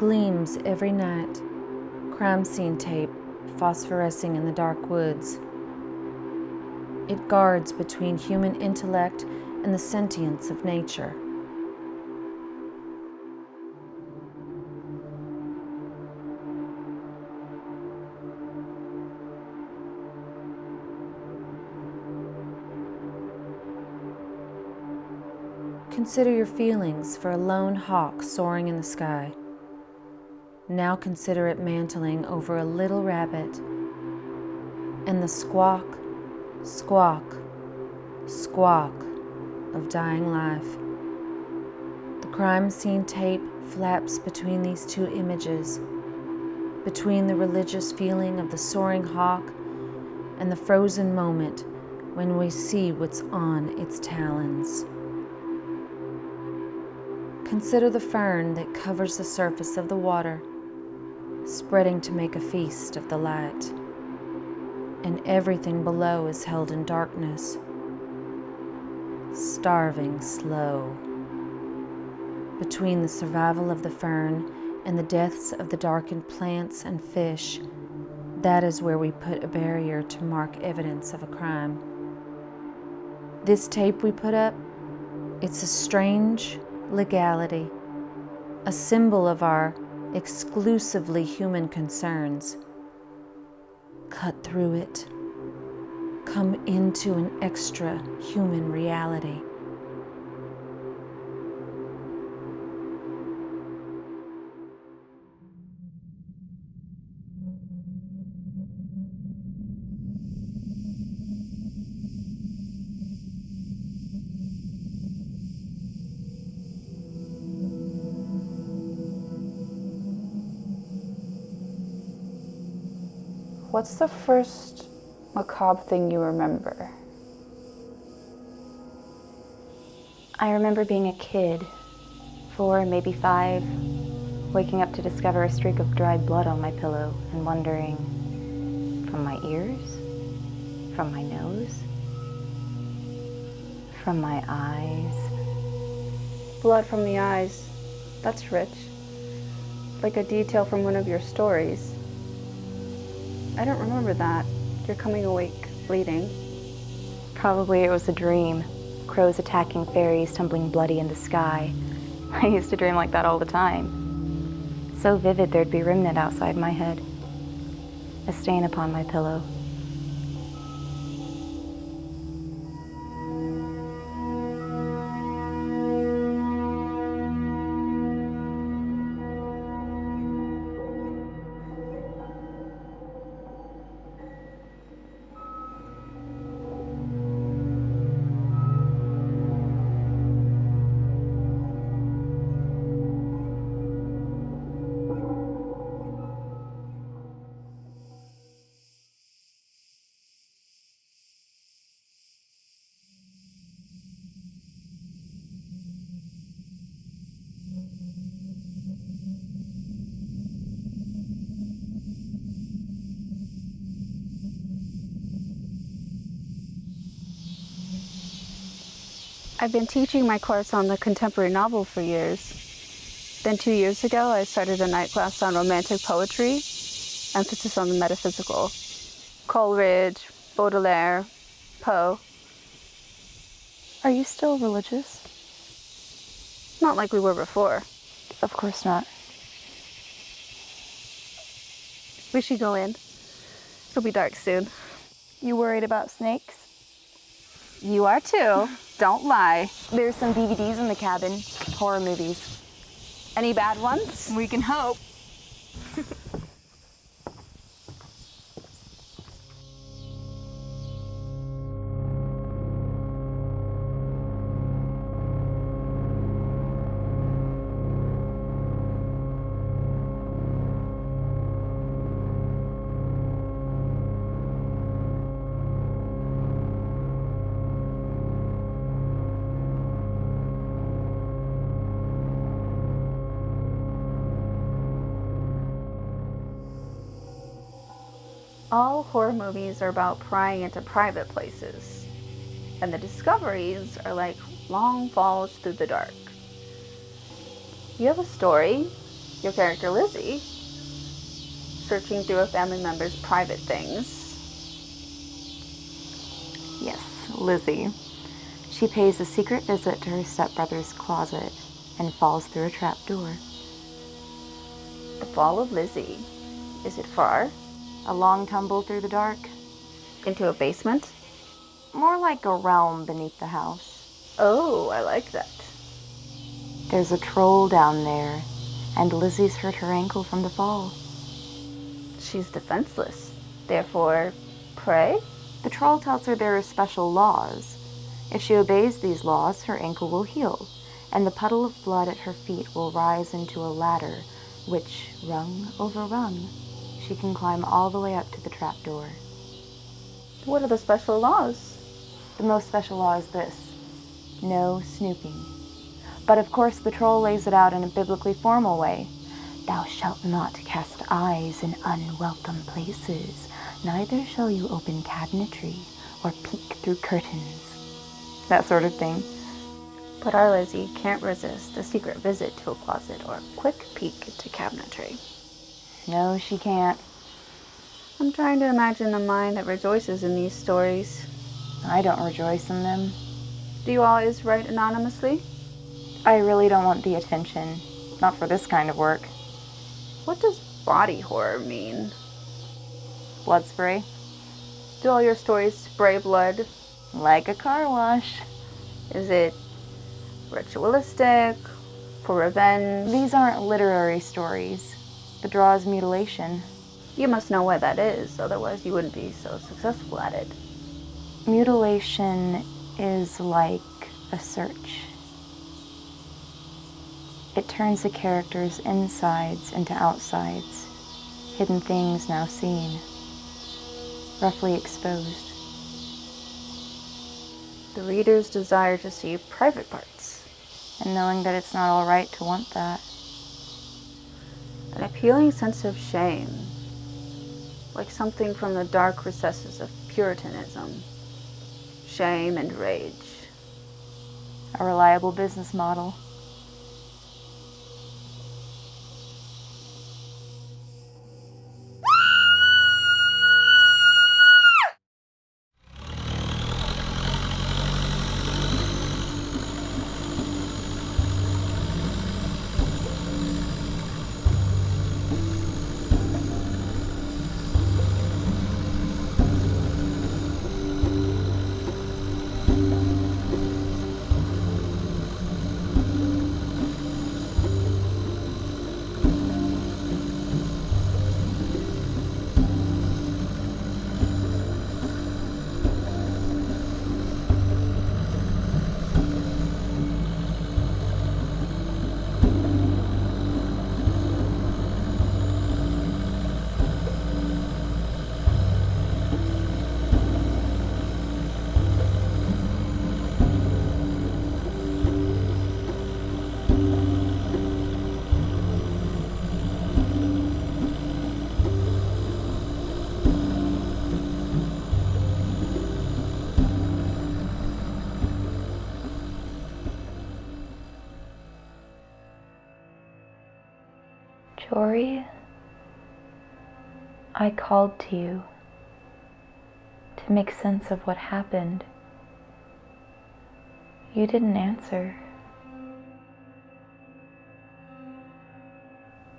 gleams every night, crime scene tape phosphorescing in the dark woods. It guards between human intellect and the sentience of nature. Consider your feelings for a lone hawk soaring in the sky. Now consider it mantling over a little rabbit, and the squawk, squawk, squawk of dying life. The crime scene tape flaps between these two images, between the religious feeling of the soaring hawk and the frozen moment when we see what's on its talons. Consider the fern that covers the surface of the water, spreading to make a feast of the light, and everything below is held in darkness, starving slow. Between the survival of the fern and the deaths of the darkened plants and fish, that is where we put a barrier to mark evidence of a crime. This tape we put up, it's a strange legality, a symbol of our exclusively human concerns. Cut through it. Come into an extra human reality. What's the first macabre thing you remember? I remember being a kid, 4, maybe 5, waking up to discover a streak of dried blood on my pillow and wondering, from my ears? From my nose? From my eyes? Blood from the eyes. That's rich. Like a detail from one of your stories. I don't remember that. You're coming awake, bleeding. Probably it was a dream. Crows attacking fairies, tumbling bloody in the sky. I used to dream like that all the time. So vivid there'd be remnant outside my head. A stain upon my pillow. I've been teaching my course on the contemporary novel for years. Then 2 years ago, I started a night class on romantic poetry, emphasis on the metaphysical. Coleridge, Baudelaire, Poe. Are you still religious? Not like we were before. Of course not. We should go in. It'll be dark soon. You worried about snakes? You are too. Don't lie. There's some DVDs in the cabin. Horror movies. Any bad ones? We can hope. All horror movies are about prying into private places, and the discoveries are like long falls through the dark. You have a story, Your character Lizzie, searching through a family member's private things. Yes, Lizzie. She pays a secret visit to her stepbrother's closet and falls through a trap door. The fall of Lizzie. Is it far? A long tumble through the dark. Into a basement? More like a realm beneath the house. Oh, I like that. There's a troll down there, and Lizzie's hurt her ankle from the fall. She's defenseless. Therefore, pray? The troll tells her there are special laws. If she obeys these laws, her ankle will heal, and the puddle of blood at her feet will rise into a ladder, which, rung over rung, she can climb all the way up to the trapdoor. What are the special laws? The most special law is this: no snooping. But of course the troll lays it out in a biblically formal way. Thou shalt not cast eyes in unwelcome places, neither shall you open cabinetry or peek through curtains. That sort of thing. But our Lizzie can't resist a secret visit to a closet or a quick peek to cabinetry. No, she can't. I'm trying to imagine the mind that rejoices in these stories. I don't rejoice in them. Do you always write anonymously? I really don't want the attention. Not for this kind of work. What does body horror mean? Blood spray? Do all your stories spray blood? Like a car wash. Is it ritualistic? For revenge? These aren't literary stories. The draw is mutilation. You must know what that is, otherwise you wouldn't be so successful at it. Mutilation is like a search. It turns a character's insides into outsides, hidden things now seen, roughly exposed. The reader's desire to see private parts. And knowing that it's not all right to want that. An appealing sense of shame, like something from the dark recesses of Puritanism. Shame and rage. A reliable business model. Jorie, I called to you to make sense of what happened. You didn't answer.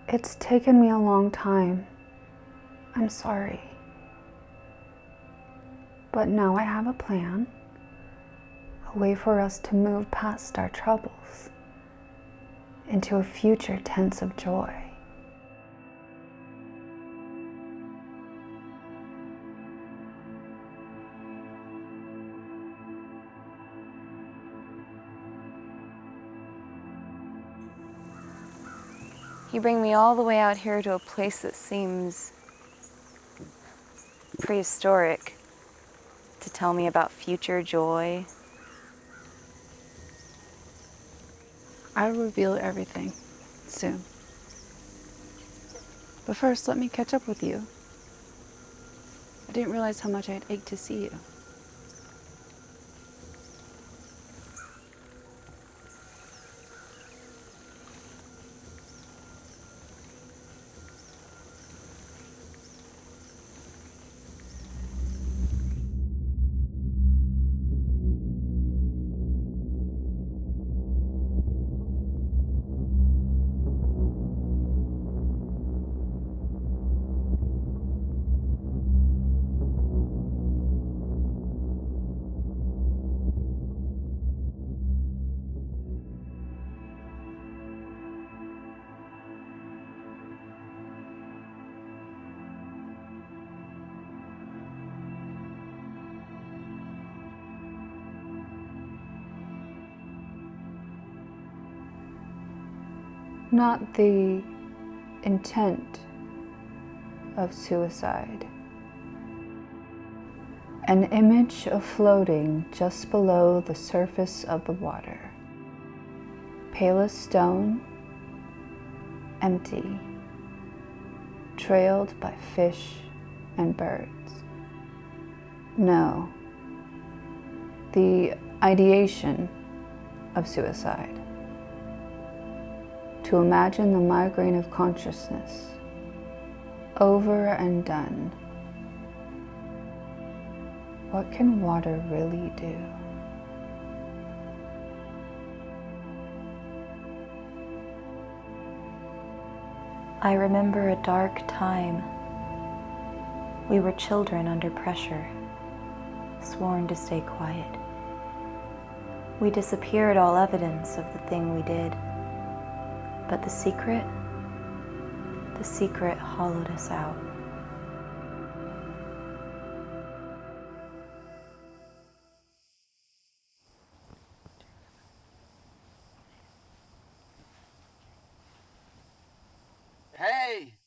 It's taken me a long time. I'm sorry. But now I have a plan, a way for us to move past our troubles into a future tense of joy. You bring me all the way out here to a place that seems prehistoric to tell me about future joy. I'll reveal everything soon. But first, let me catch up with you. I didn't realize how much I'd ache to see you. not the intent of suicide. An image of floating just below the surface of the water. Pale as stone, empty, trailed by fish and birds. No, the ideation of suicide. To imagine the migraine of consciousness, over and done. What can water really do? I remember a dark time. We were children under pressure, sworn to stay quiet. We disappeared all evidence of the thing we did, but the secret hollowed us out. Hey!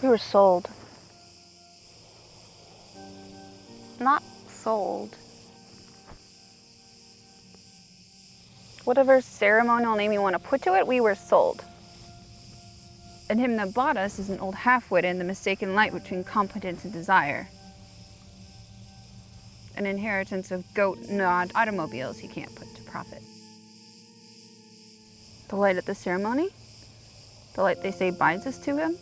We were sold. Not sold. Whatever ceremonial name you want to put to it, we were sold. And him that bought us is an old half-wit in the mistaken light between competence and desire. An inheritance of goat-gnawed automobiles he can't put to profit. The light at the ceremony? The light they say binds us to him?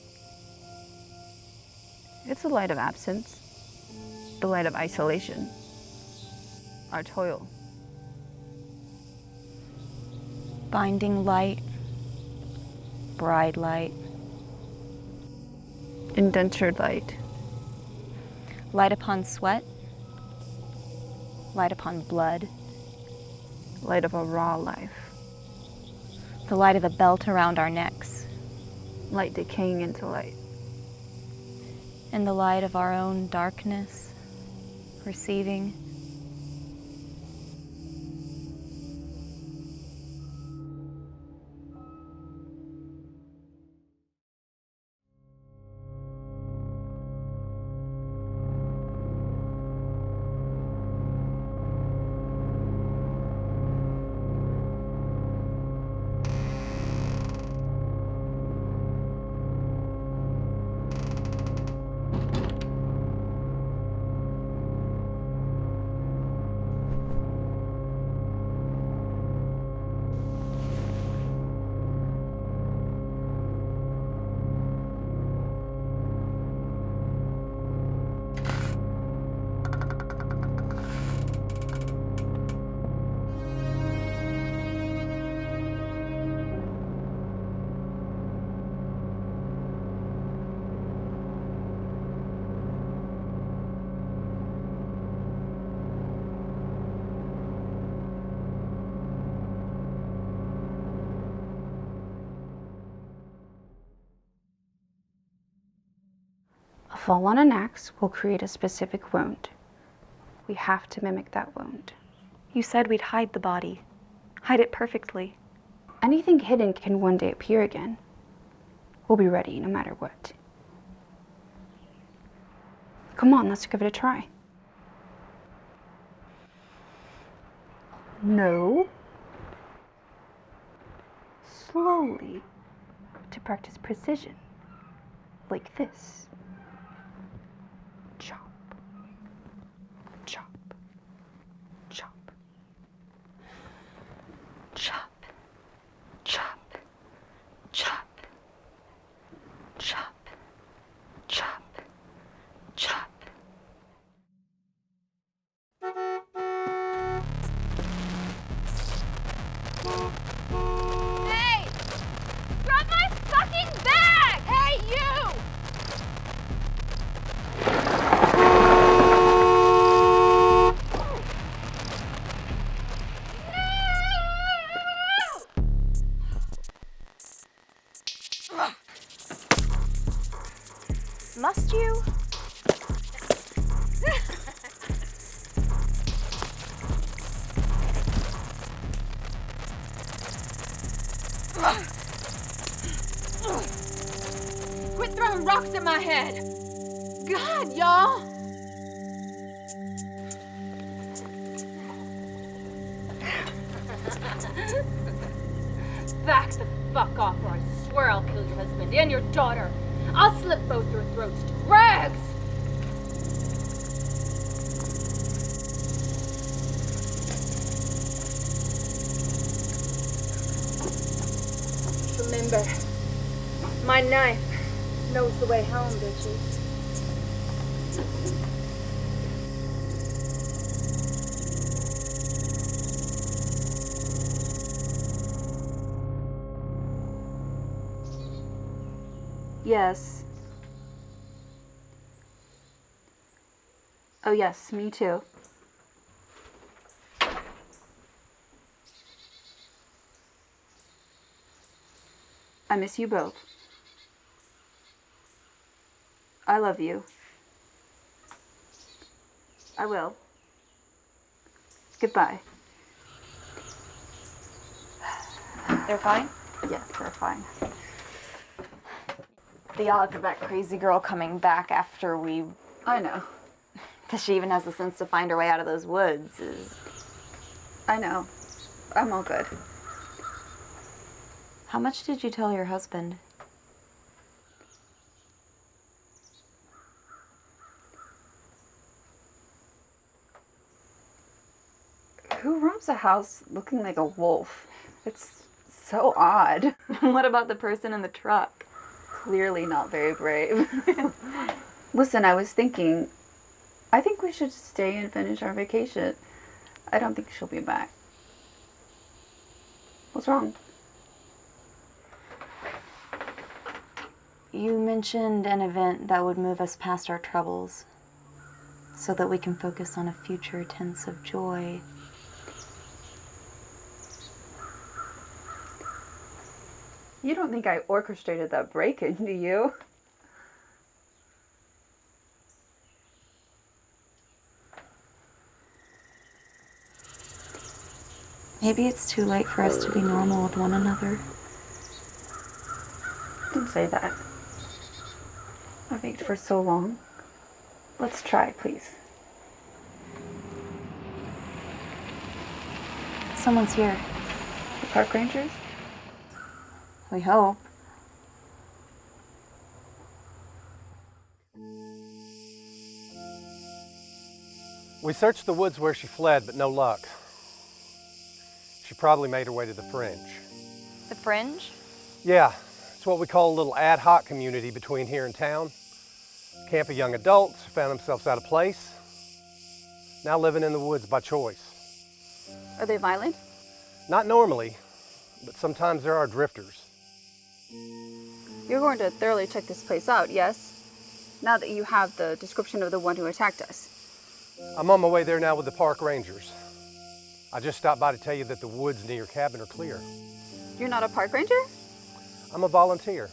It's the light of absence. The light of isolation. Our toil. Binding light, bride light, Indentured light. light upon sweat, light upon blood, Light of a raw life. the light of the belt around our necks, Light decaying into light. and the light of our own darkness, receiving. A fall on an axe will create a specific wound. We have to mimic that wound. You said we'd hide the body, hide it perfectly. Anything hidden can one day appear again. We'll be ready no matter what. Come on, let's give it a try. No. Slowly, to practice precision, like this. Chop, chop, chop. Must you? Quit throwing rocks at my head! God, y'all! Back the fuck off or I swear I'll kill your husband and your daughter. I'll slit both your throats to rags! Remember, my knife knows the way home, bitches. Yes. Oh yes, me too. I miss you both. I love you. I will. Goodbye. They're fine? Yes, they're fine. The odds of that crazy girl coming back after we... I know. That she even has the sense to find her way out of those woods is... I know. I'm all good. How much did you tell your husband? Who robs a house looking like a wolf? It's so odd. What about the person in the truck? Clearly not very brave. Listen, I was thinking, I think we should stay and finish our vacation. I don't think she'll be back. What's wrong? You mentioned an event that would move us past our troubles so that we can focus on a future tense of joy. You don't think I orchestrated that break-in, do you? Maybe it's too late for us to be normal with one another. Don't say that. I've ached for so long. Let's try, please. Someone's here. The park rangers? We hope. We searched the woods where she fled, but no luck. She probably made her way to the Fringe. The Fringe? Yeah, it's what we call a little ad hoc community between here and town. Camp of young adults who found themselves out of place, now living in the woods by choice. Are they violent? Not normally, but sometimes there are drifters. You're going to thoroughly check this place out, yes? Now that you have the description of the one who attacked us. I'm on my way there now with the park rangers. I just stopped by to tell you that the woods near your cabin are clear. You're not a park ranger? I'm a volunteer.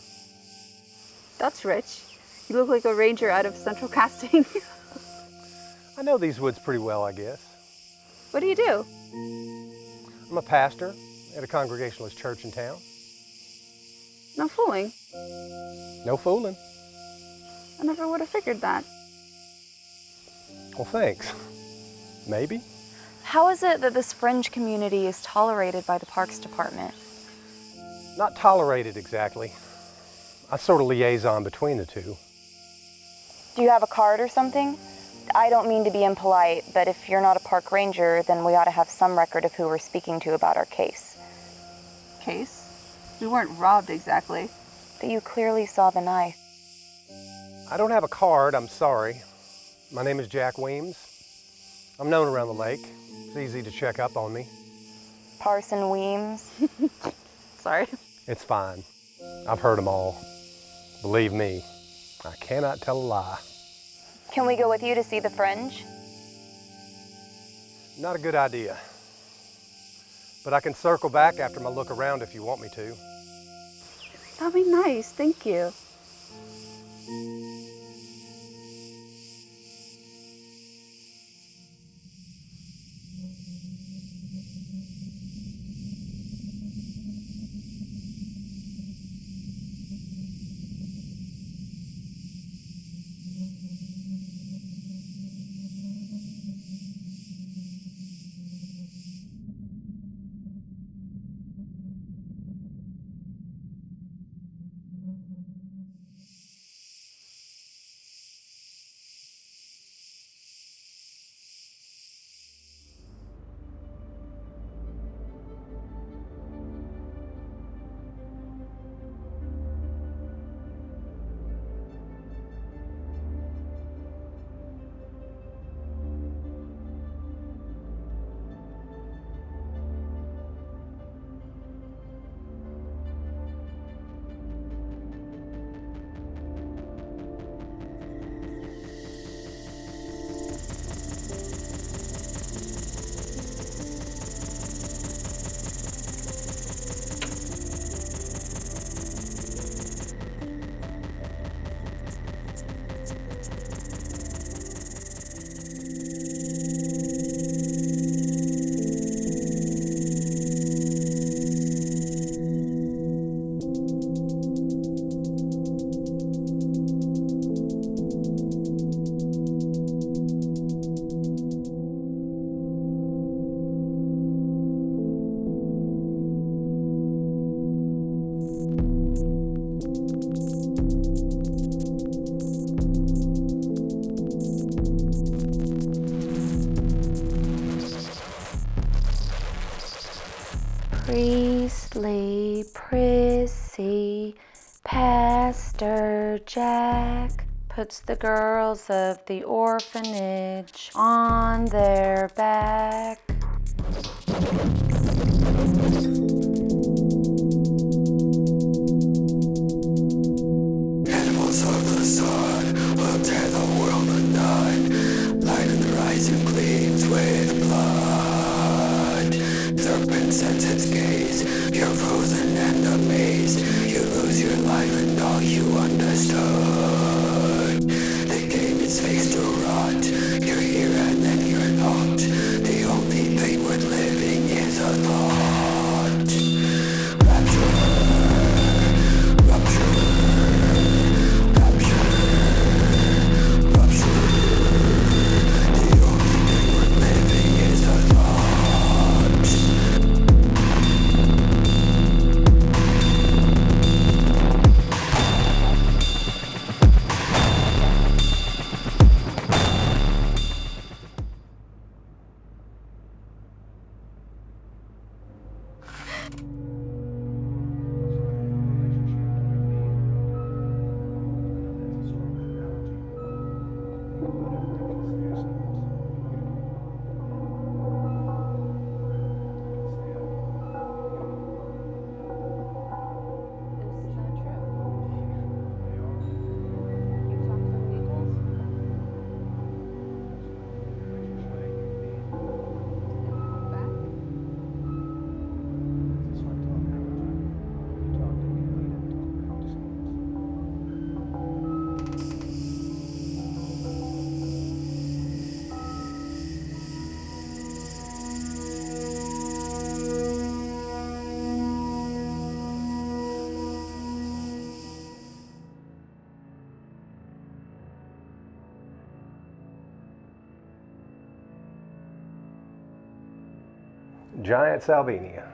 That's rich. You look like a ranger out of Central Casting. I know these woods pretty well, I guess. What do you do? I'm a pastor at a Congregationalist church in town. No fooling. No fooling. I never would have figured that. Well, thanks. Maybe. How is it that this Fringe community is tolerated by the Parks Department? Not tolerated exactly. I sort of liaison between the two. Do you have a card or something? I don't mean to be impolite, but if you're not a park ranger, then we ought to have some record of who we're speaking to about our case. Case? We weren't robbed exactly. But you clearly saw the knife. I don't have a card, I'm sorry. My name is Jack Weems. I'm known around the lake. It's easy to check up on me. Parson Weems. Sorry. It's fine. I've heard them all. Believe me, I cannot tell a lie. Can we go with you to see the Fringe? Not a good idea. But I can circle back after my look around if you want me to. That'd be nice, thank you. Mr. Jack puts the girls of the orphanage on their back. Animals of the sun will tear the world undone. Light on the horizon gleams with blood. Serpent sets its gaze. You're frozen and amazed. You lose your life and all you understood. The game is fixed to rot. You're here and then you're not. The only thing worth living is a thought. Rapture, rupture, rapture, rupture. The only thing worth living is a thought. Giant salvinia.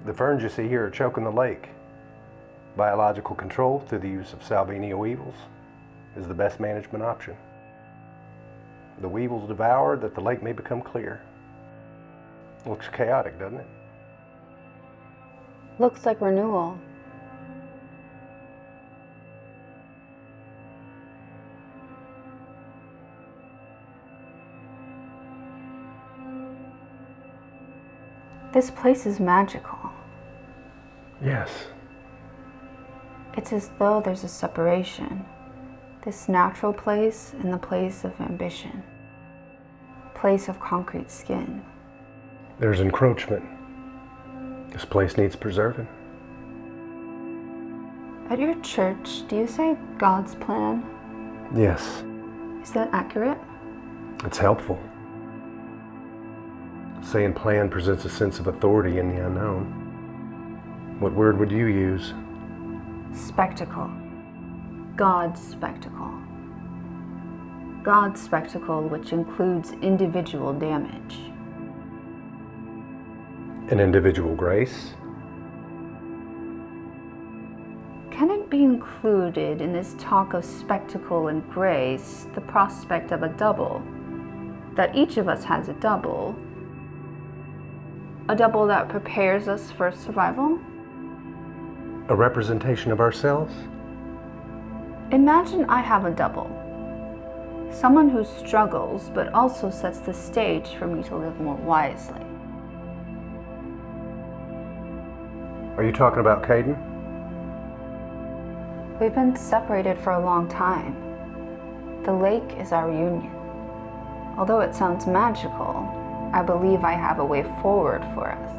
The ferns you see here are choking the lake. Biological control through the use of salvinia weevils is the best management option. The weevils devour that the lake may become clear. Looks chaotic, doesn't it? Looks like renewal. This place is magical. Yes. It's as though there's a separation. This natural place and the place of ambition. Place of concrete skin. There's encroachment. This place needs preserving. At your church, do you say God's plan? Yes. Is that accurate? It's helpful. Saying plan presents a sense of authority in the unknown. What word would you use? Spectacle. God's spectacle. God's spectacle, which includes individual damage. An individual grace? Can it be included in this talk of spectacle and grace the prospect of a double? That each of us has a double? A double that prepares us for survival? A representation of ourselves? Imagine I have a double. Someone who struggles but also sets the stage for me to live more wisely. Are you talking about Kaidon? We've been separated for a long time. The lake is our union. Although it sounds magical, I believe I have a way forward for us.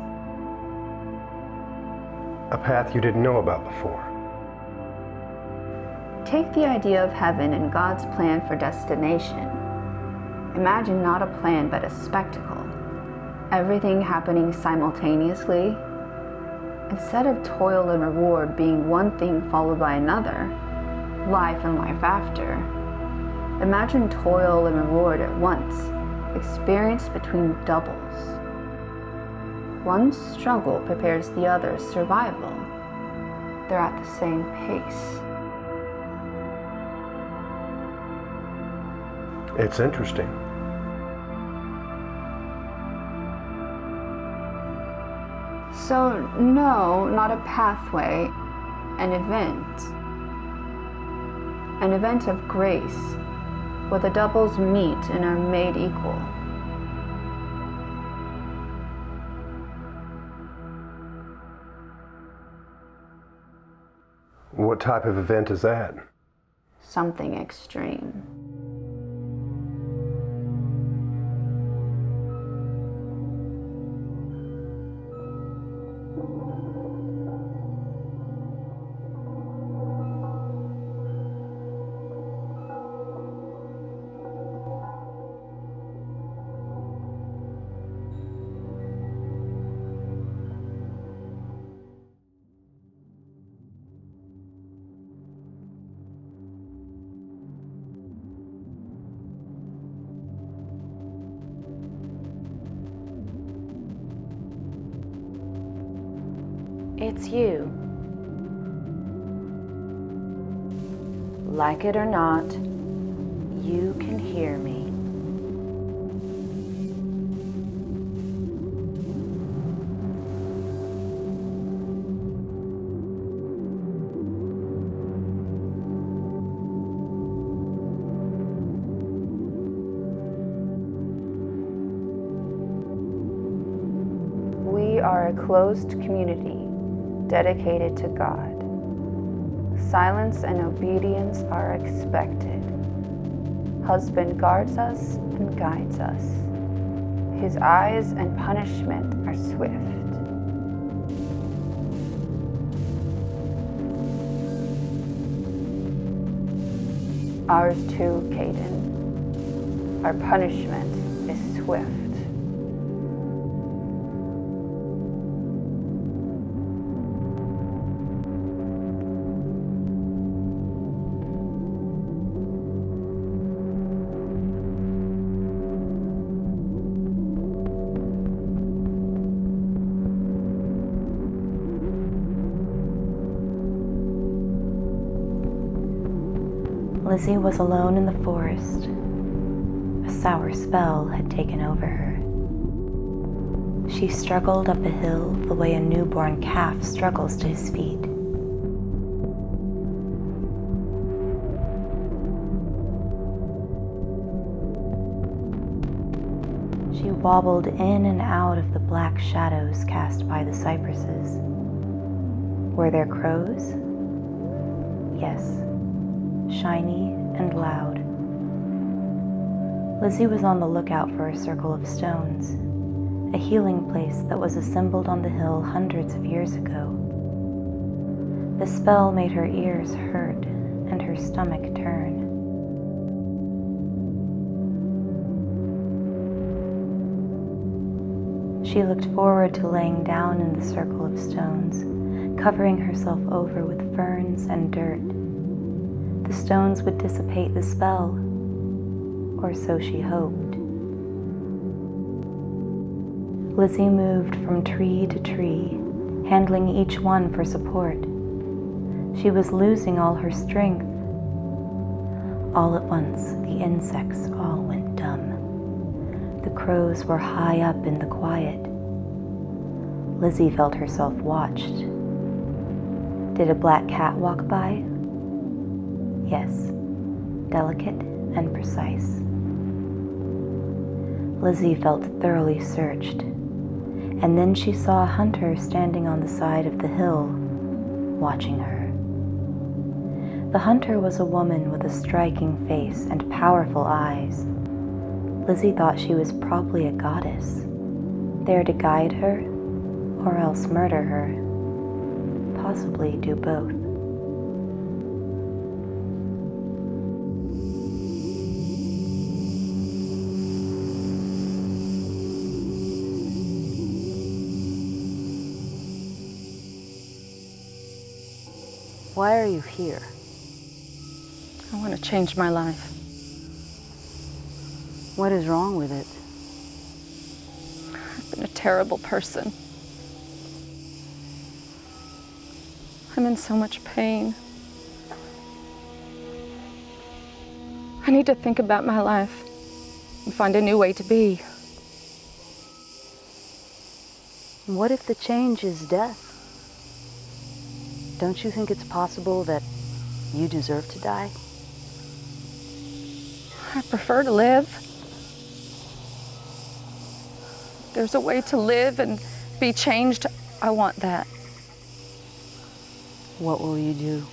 A path you didn't know about before. Take the idea of heaven and God's plan for destination. Imagine not a plan but a spectacle. Everything happening simultaneously. Instead of toil and reward being one thing followed by another, life and life after. Imagine toil and reward at once, experienced between doubles. One struggle prepares the other's survival. They're at the same pace. It's interesting. So, no, not a pathway, an event. An event of grace, where the doubles meet and are made equal. What type of event is that? Something extreme. It's you. Like it or not, you can hear me. We are a closed community dedicated to God. Silence and obedience are expected. Husband guards us and guides us. His eyes and punishment are swift. Ours too, Kaidon. Our punishment is swift. Lizzie was alone in the forest. A sour spell had taken over her. She struggled up a hill the way a newborn calf struggles to his feet. She wobbled in and out of the black shadows cast by the cypresses. Were there crows? Yes. Shiny and loud. Lizzie was on the lookout for a circle of stones, a healing place that was assembled on the hill hundreds of years ago. The spell made her ears hurt and her stomach turn. She looked forward to laying down in the circle of stones, covering herself over with ferns and dirt. The stones would dissipate the spell, or so she hoped. Lizzie moved from tree to tree, handling each one for support. She was losing all her strength. All at once, the insects all went dumb. The crows were high up in the quiet. Lizzie felt herself watched. Did a black cat walk by? Yes, delicate and precise. Lizzie felt thoroughly searched, and then she saw a hunter standing on the side of the hill, watching her. The hunter was a woman with a striking face and powerful eyes. Lizzie thought she was probably a goddess, there to guide her, or else murder her, possibly do both. Why are you here? I want to change my life. What is wrong with it? I've been a terrible person. I'm in so much pain. I need to think about my life and find a new way to be. What if the change is death? Don't you think it's possible that you deserve to die? I prefer to live. There's a way to live and be changed. I want that. What will you do?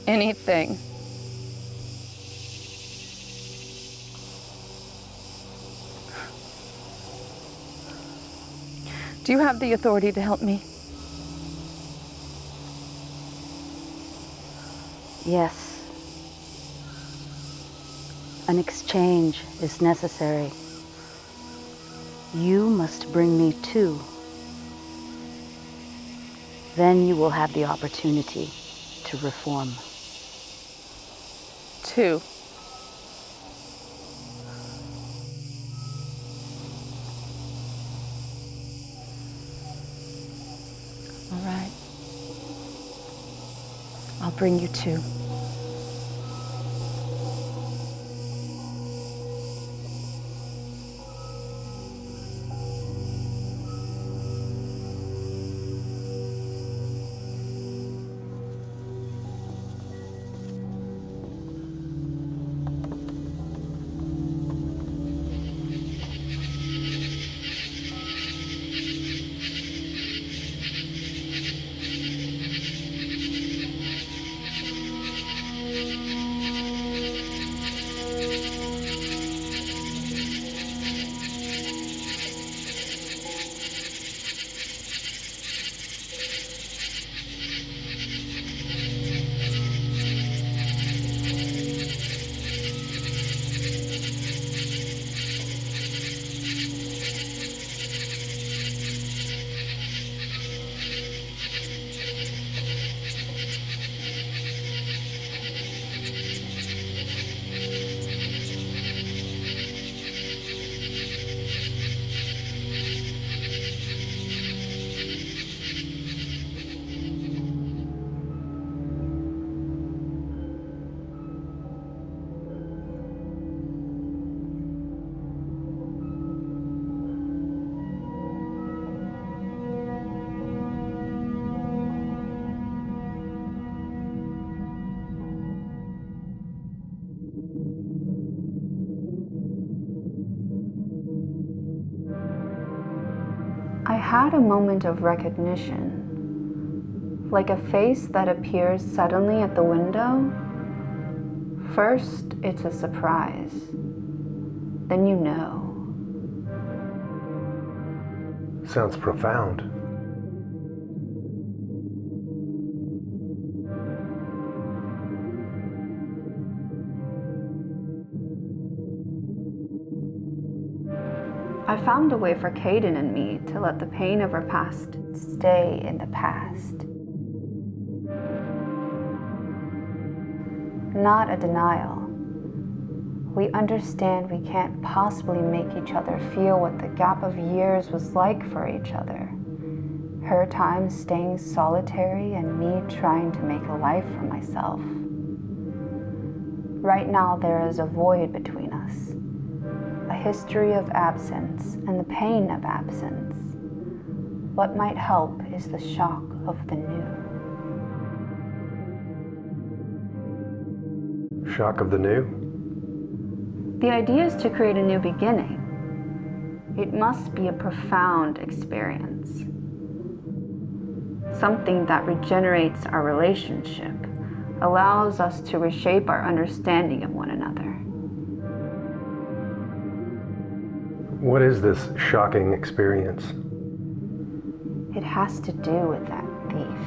Anything. Do you have the authority to help me? Yes. An exchange is necessary. You must bring me two. Then you will have the opportunity to reform. Two. All right. I'll bring you two. I had a moment of recognition, like a face that appears suddenly at the window. First, it's a surprise. Then you know. Sounds profound. I found a way for Kaidon and me to let the pain of our past stay in the past. Not a denial. We understand we can't possibly make each other feel what the gap of years was like for each other. Her time staying solitary and me trying to make a life for myself. Right now there is a void between us. A history of absence and the pain of absence. What might help is the shock of the new. Shock of the new? The idea is to create a new beginning. It must be a profound experience. Something that regenerates our relationship, allows us to reshape our understanding of one another. What is this shocking experience? It has to do with that thief.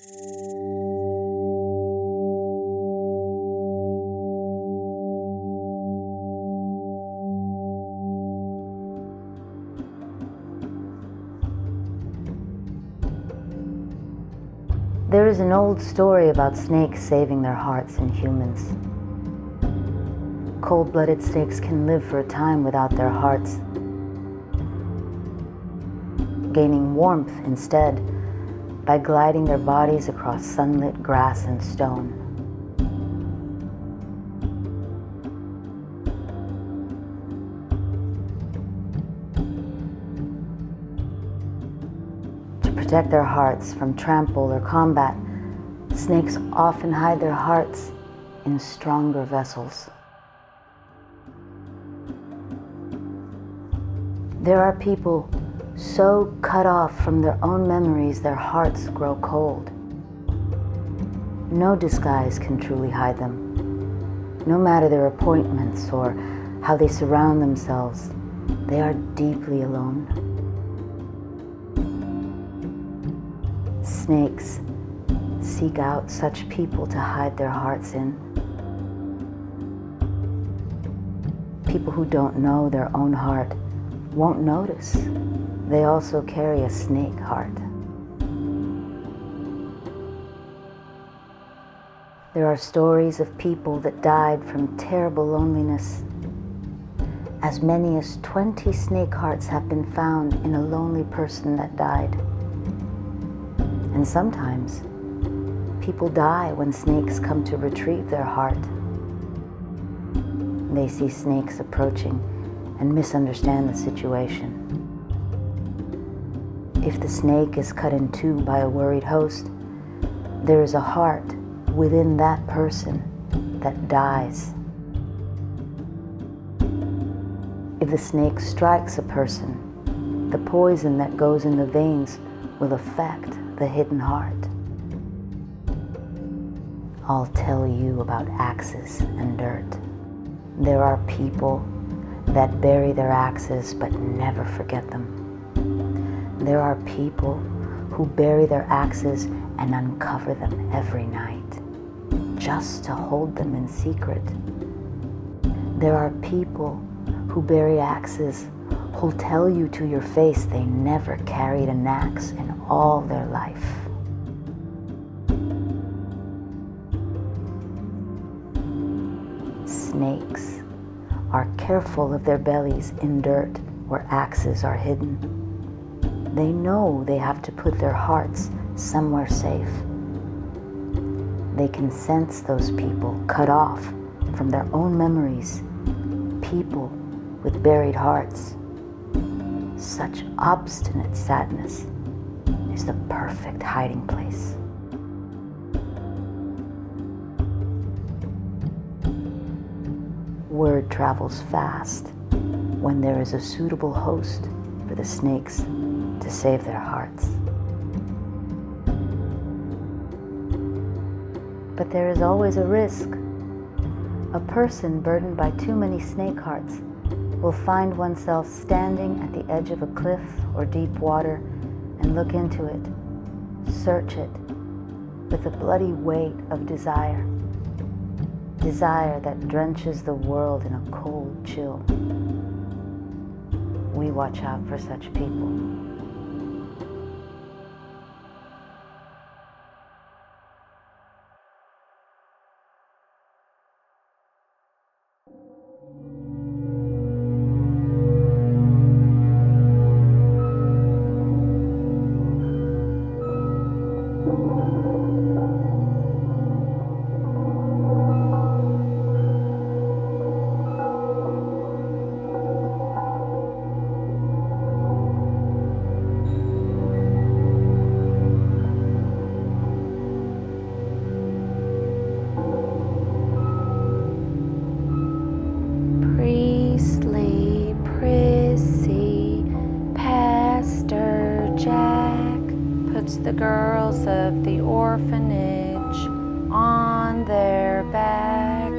There is an old story about snakes saving their hearts in humans. Cold-blooded snakes can live for a time without their hearts, gaining warmth instead by gliding their bodies across sunlit grass and stone. To protect their hearts from trample or combat, snakes often hide their hearts in stronger vessels. There are people so cut off from their own memories their hearts grow cold. No disguise can truly hide them. No matter their appointments or how they surround themselves, they are deeply alone. Snakes seek out such people to hide their hearts in. People who don't know their own heart won't notice. They also carry a snake heart. There are stories of people that died from terrible loneliness. As many as 20 snake hearts have been found in a lonely person that died. And sometimes, people die when snakes come to retrieve their heart. They see snakes approaching and misunderstand the situation. If the snake is cut in two by a worried host, there is a heart within that person that dies. If the snake strikes a person, the poison that goes in the veins will affect the hidden heart. I'll tell you about axes and dirt. There are people that bury their axes but never forget them. There are people who bury their axes and uncover them every night, just to hold them in secret. There are people who bury axes who'll tell you to your face they never carried an axe in all their life. Snakes are careful of their bellies in dirt where axes are hidden. They know they have to put their hearts somewhere safe. They can sense those people cut off from their own memories, people with buried hearts. Such obstinate sadness is the perfect hiding place. Word travels fast when there is a suitable host for the snakes to save their hearts. But there is always a risk. A person burdened by too many snake hearts will find oneself standing at the edge of a cliff or deep water and look into it, search it, with the bloody weight of desire. Desire that drenches the world in a cold chill. We watch out for such people. The girls of the orphanage on their back.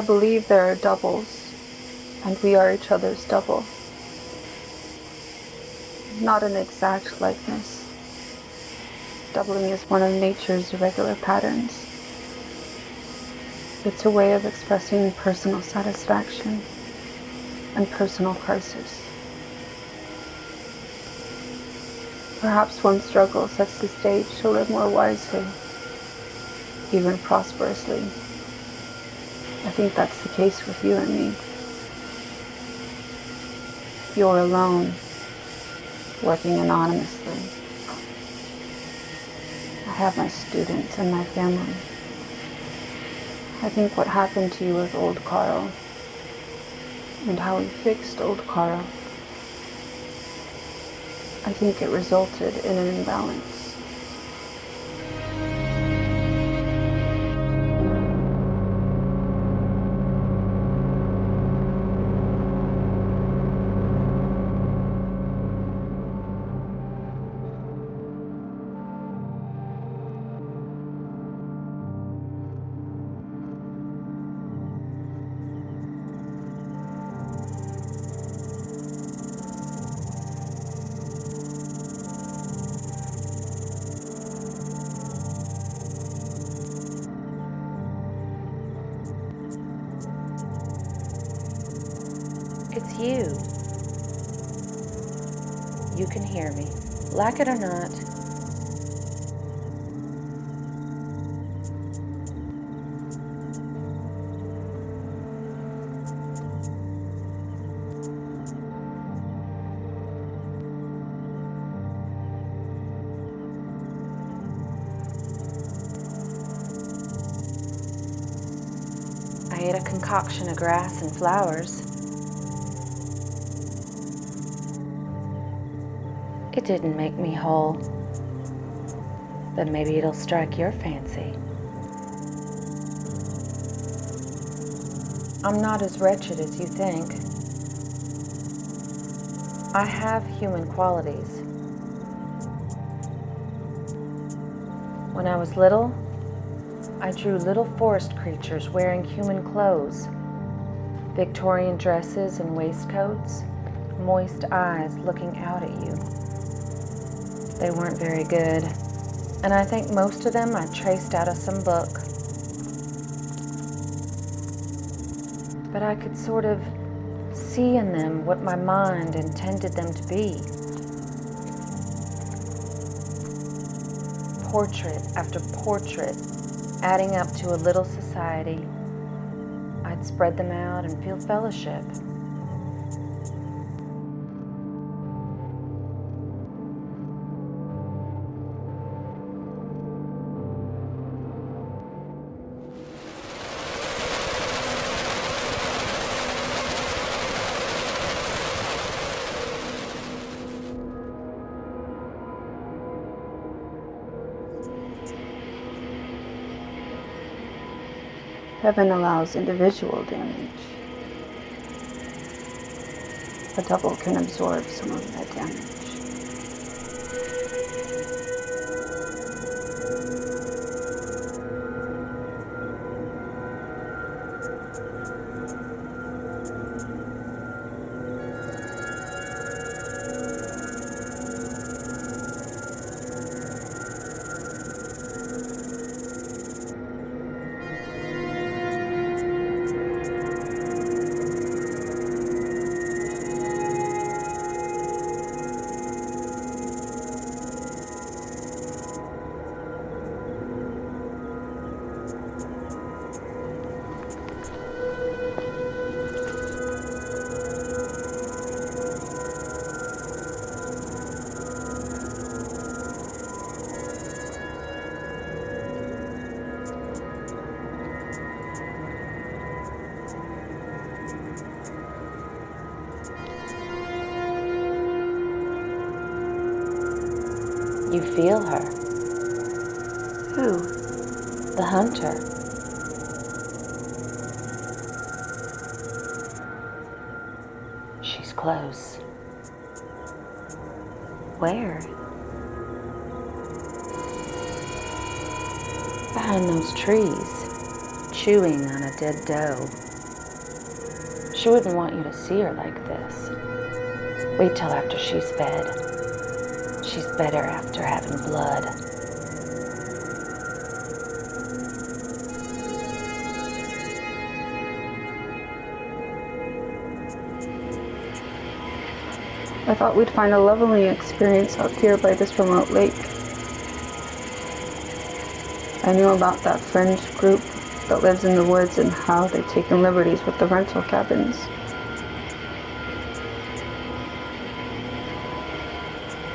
I believe there are doubles, and we are each other's double. Not an exact likeness. Doubling is one of nature's irregular patterns. It's a way of expressing personal satisfaction and personal crisis. Perhaps one struggle sets the stage to live more wisely, even prosperously. I think that's the case with you and me. You're alone, working anonymously. I have my students and my family. I think what happened to you with old Karl, and how we fixed old Karl, I think it resulted in an imbalance. It's you. You can hear me, like it or not. I ate a concoction of grass and flowers. It didn't make me whole, but maybe it'll strike your fancy. I'm not as wretched as you think. I have human qualities. When I was little, I drew little forest creatures wearing human clothes, Victorian dresses and waistcoats, moist eyes looking out at you. They weren't very good, and I think most of them I traced out of some book. But I could sort of see in them what my mind intended them to be. Portrait after portrait, adding up to a little society. I'd spread them out and feel fellowship. Heaven allows individual damage. A double can absorb some of that damage. You feel her. Who? The hunter. She's close. Where? Behind those trees, chewing on a dead doe. She wouldn't want you to see her like this. Wait till after she's fed. She's better after having blood. I thought we'd find a leveling experience out here by this remote lake. I knew about that fringe group that lives in the woods and how they've taken liberties with the rental cabins.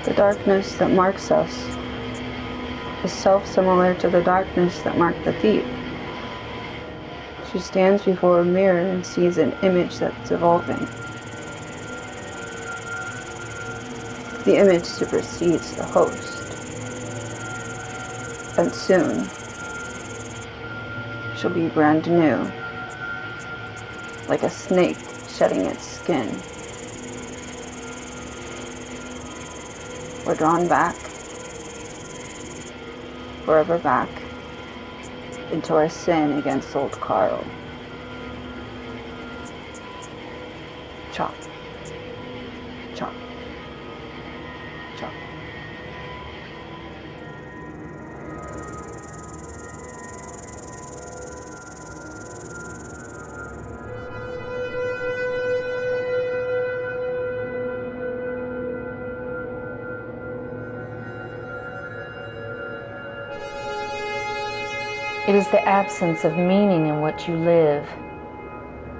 The darkness that marks us is self-similar to the darkness that marked the thief. She stands before a mirror and sees an image that's evolving. The image supersedes the host, and soon she'll be brand new, like a snake shedding its skin. We're drawn back, forever back, into our sin against old Karl. Chop, chop, chop. It is the absence of meaning in what you live,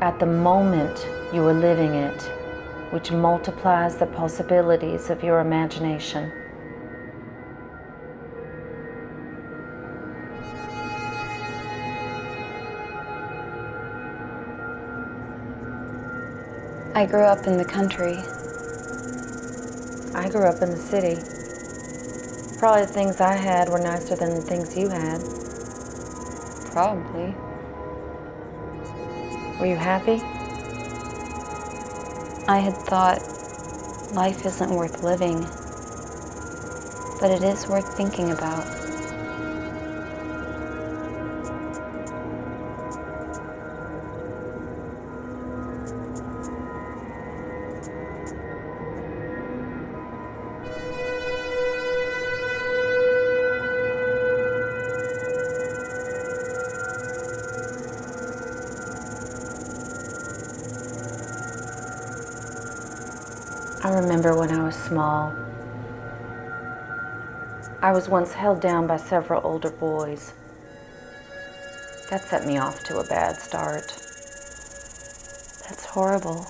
at the moment you are living it, which multiplies the possibilities of your imagination. I grew up in the country. I grew up in the city. Probably the things I had were nicer than the things you had. Probably. Were you happy? I had thought life isn't worth living, but it is worth thinking about. I remember when I was small. I was once held down by several older boys. That set me off to a bad start. That's horrible.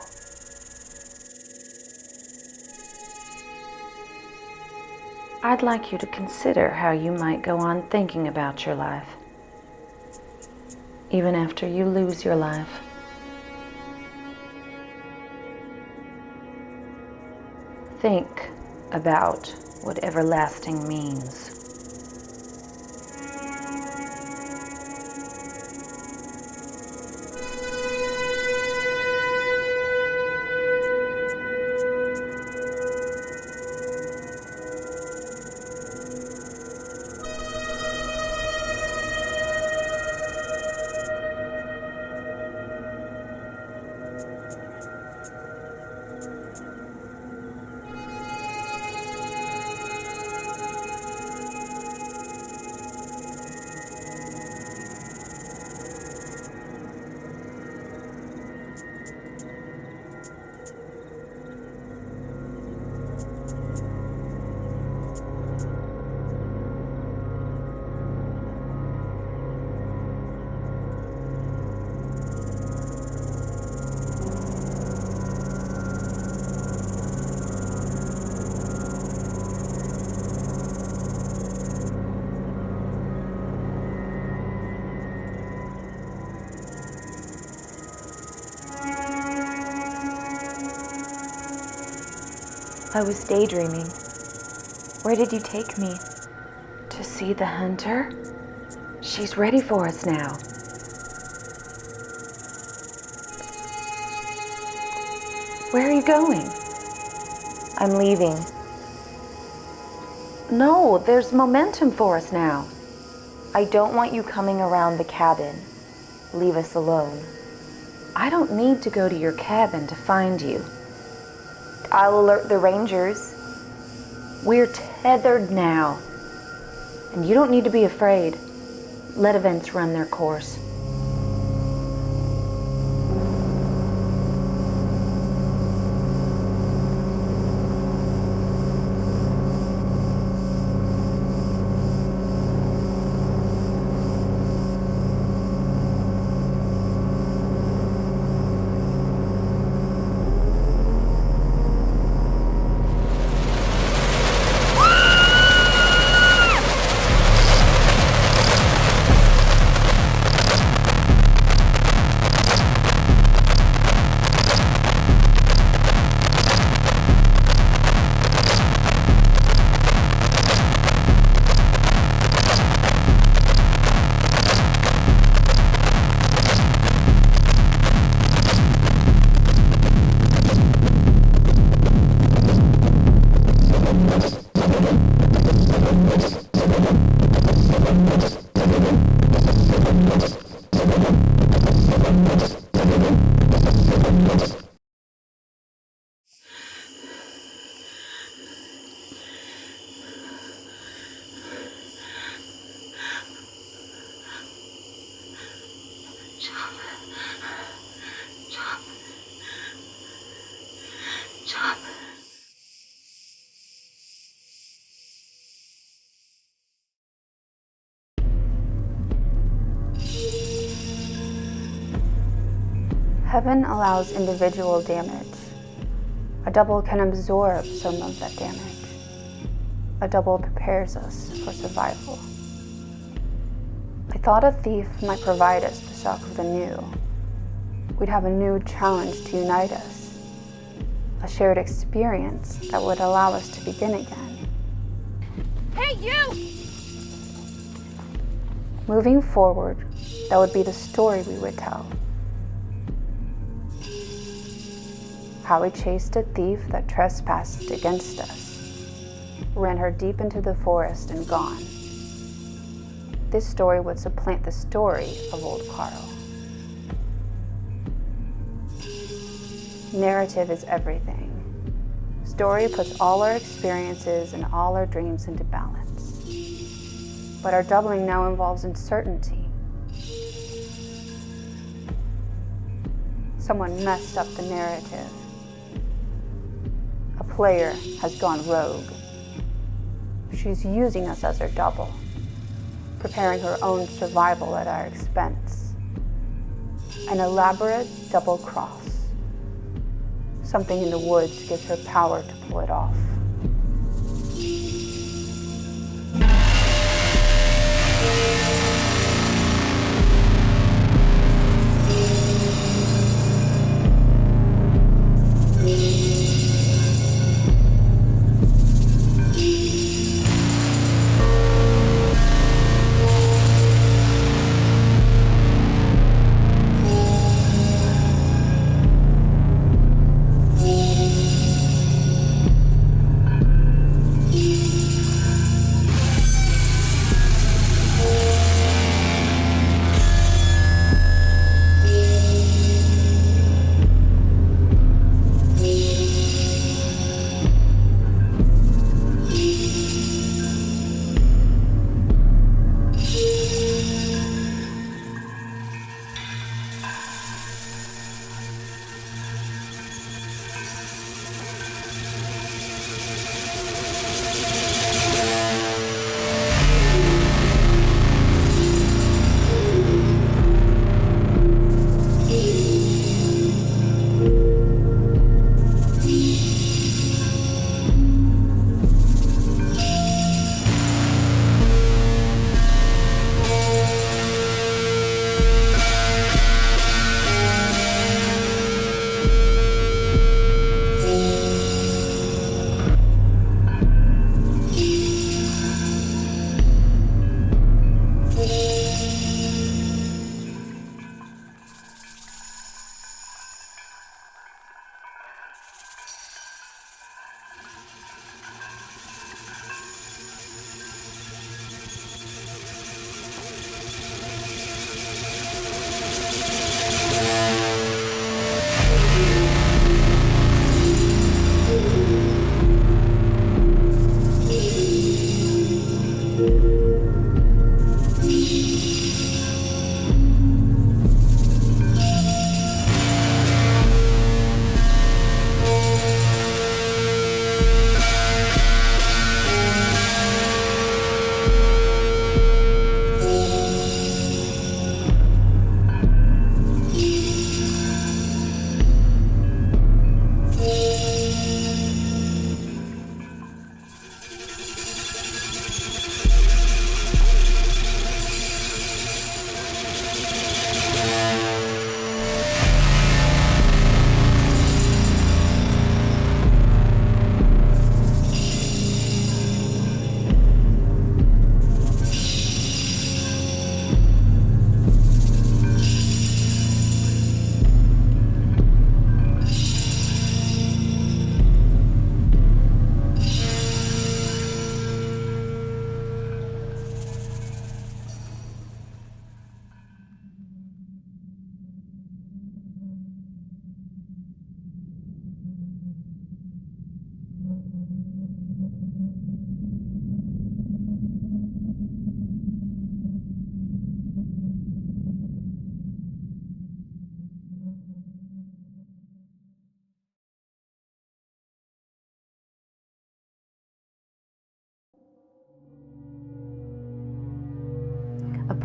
I'd like you to consider how you might go on thinking about your life, even after you lose your life. Think about what everlasting means. I was daydreaming. Where did you take me? To see the hunter? She's ready for us now. Where are you going? I'm leaving. No, there's momentum for us now. I don't want you coming around the cabin. Leave us alone. I don't need to go to your cabin to find you. I'll alert the rangers. We're tethered now, and you don't need to be afraid. Let events run their course. Heaven allows individual damage. A double can absorb some of that damage. A double prepares us for survival. I thought a thief might provide us the shock of the new. We'd have a new challenge to unite us. A shared experience that would allow us to begin again. Hey, you! Moving forward, that would be the story we would tell. How we chased a thief that trespassed against us, ran her deep into the forest and gone. This story would supplant the story of old Karl. Narrative is everything. Story puts all our experiences and all our dreams into balance. But our doubling now involves uncertainty. Someone messed up the narrative. A player has gone rogue. She's using us as her double, preparing her own survival at our expense. An elaborate double cross. Something in the woods gives her power to pull it off.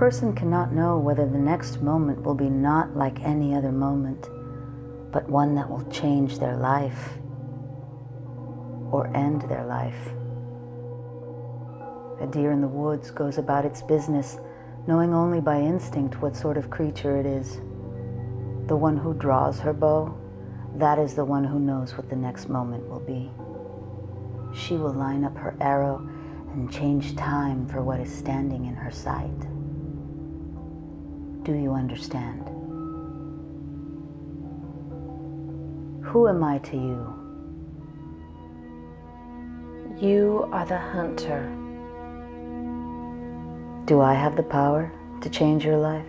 person cannot know whether the next moment will be not like any other moment, but one that will change their life or end their life. A deer in the woods goes about its business, knowing only by instinct what sort of creature it is. The one who draws her bow, that is the one who knows what the next moment will be. She will line up her arrow and change time for what is standing in her sight. Do you understand? Who am I to you? You are the hunter. Do I have the power to change your life?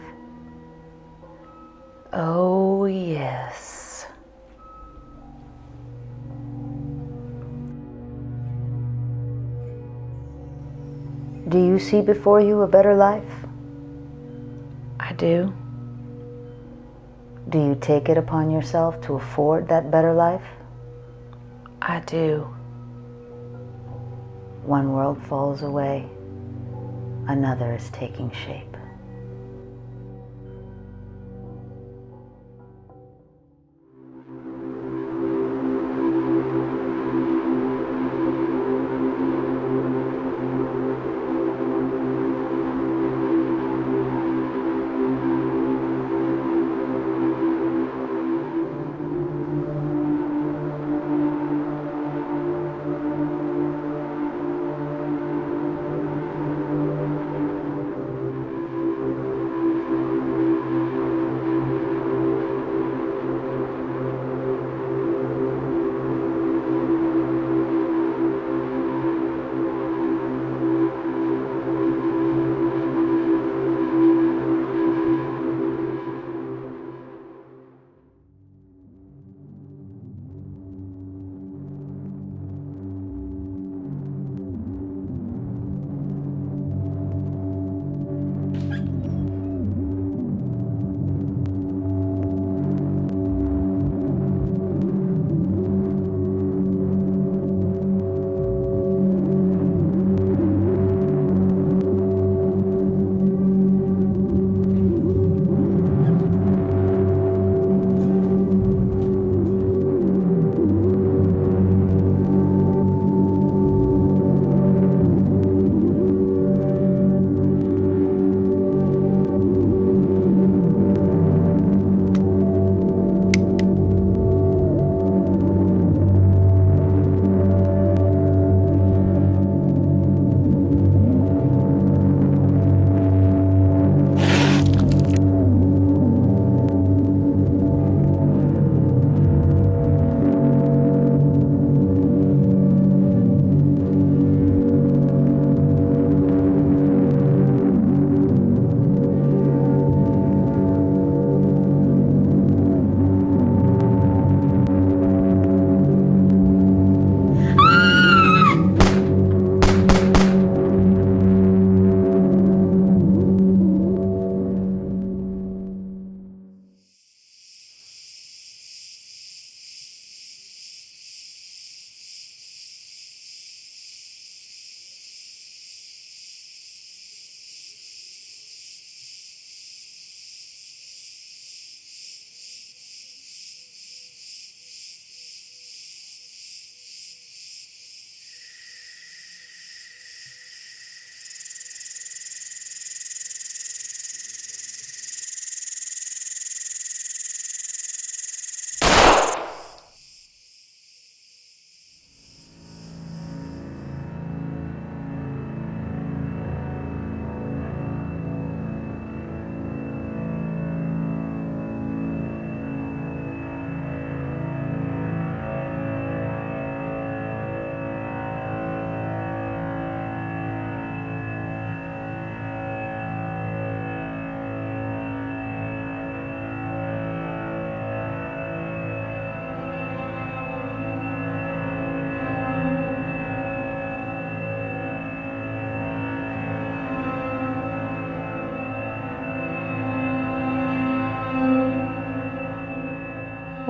Oh, yes. Do you see before you a better life? I do. Do you take it upon yourself to afford that better life? I do. One world falls away, another is taking shape.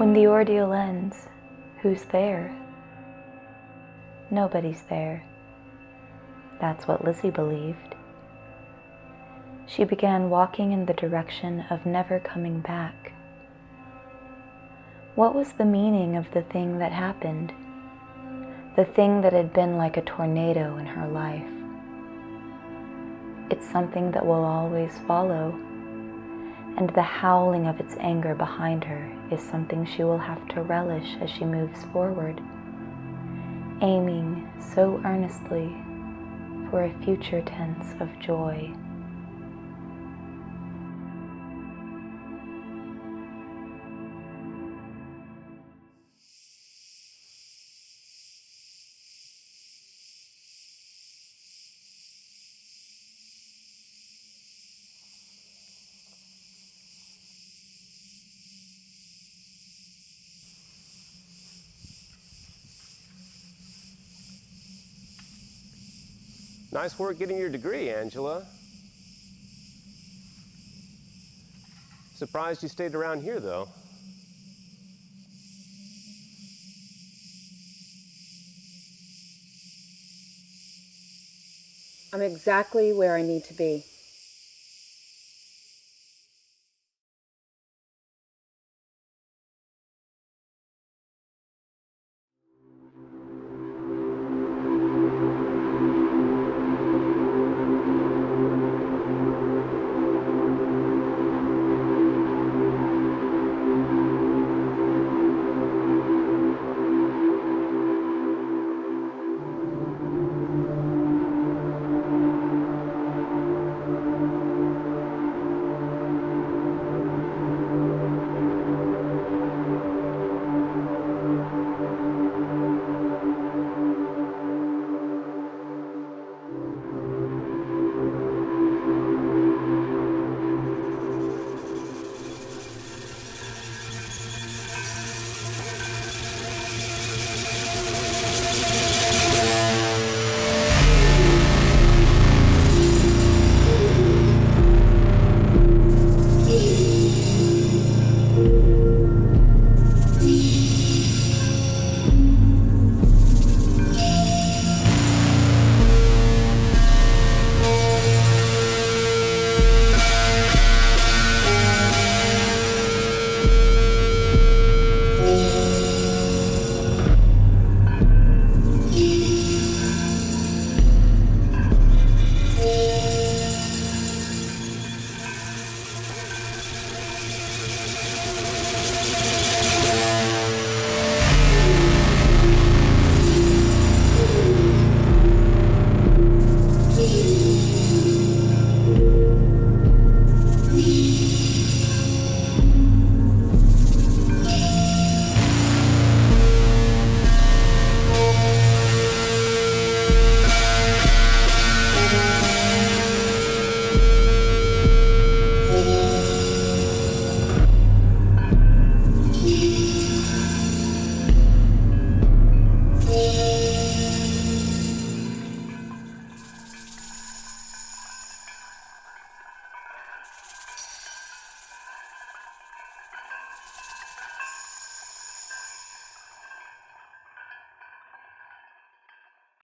When the ordeal ends, who's there? Nobody's there. That's what Lizzie believed. She began walking in the direction of never coming back. What was the meaning of the thing that happened? The thing that had been like a tornado in her life. It's something that will always follow, and the howling of its anger behind her is something she will have to relish as she moves forward, aiming so earnestly for a future tense of joy. Nice work getting your degree, Angela. Surprised you stayed around here, though. I'm exactly where I need to be.